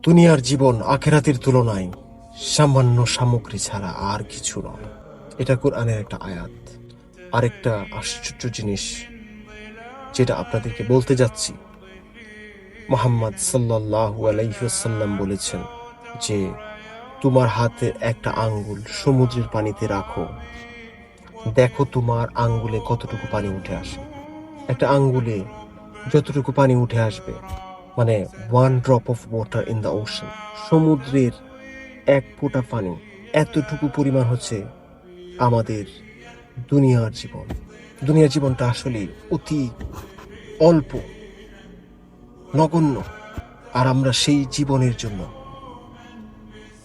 দুনিয়ার জীবন আখেরাতের তুলনায় সামান্য সামগ্রী ছাড়া আর কিছু নয়। এটা কোরআনের একটা আয়াত। আরেকটা আশ্চর্য জিনিস যেটা আপনাদেরকে বলতে যাচ্ছি, মুহাম্মদ সাল্লাল্লাহু আলাইহি ওয়াসাল্লাম বলেছেন যে তোমার হাতে একটা আঙ্গুল সমুদ্রের পানিতে রাখো, দেখো তোমার আঙ্গুলে কতটুকু পানি উঠে আসে। একটা আঙ্গুলে যতটুকু পানি উঠে আসবে, মানে 1 drop of water in the ocean, সমুদ্রের এক ফোঁটা পানি, এতটুকু পরিমাণ হচ্ছে আমাদের দুনিয়ার জীবন। দুনিয়ার জীবনটা আসলে অতি অল্প, নগণ্য। আর আমরা সেই জীবনের জন্য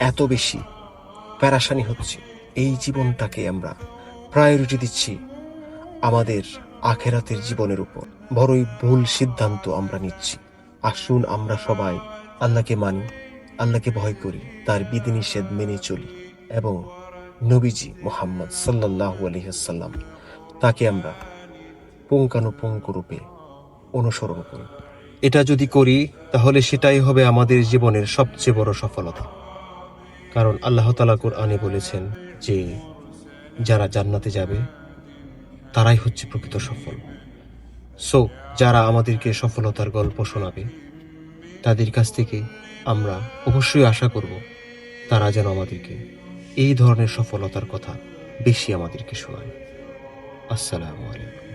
এত বেশি প্যারাশানি হচ্ছে। এই জীবনটাকে আমরা প্রায়োরিটি দিচ্ছি আমাদের আখেরাতের জীবনের উপর। বড়ই ভুল সিদ্ধান্ত আমরা নিচ্ছি। আসুন আমরা সবাই আল্লাহকে মানি, আল্লাহকে ভয় করি, তার বিধিনিষেধ মেনে চলি এবং নবীজি মুহাম্মদ সাল্লাল্লাহু আলাইহি ওয়াসাল্লাম তাকে আমরা পুঙ্খানুপুঙ্খ রূপে অনুসরণ করি। এটা যদি করি তাহলে সেটাই হবে আমাদের জীবনের সবচেয়ে বড় সফলতা। কারণ আল্লাহ তাআলা কোরআনে বলেছেন যে যারা জান্নাতে যাবে তারাই হচ্ছে প্রকৃত সফল। সো যারা আমাদেরকে সফলতার গল্প শোনাবে তাদের কাছ থেকে আমরা অবশ্যই আশা করব তারা যেন আমাদেরকে এই ধরনের সফলতার কথা বেশি আমাদেরকে শোনায়। আসসালামু আলাইকুম।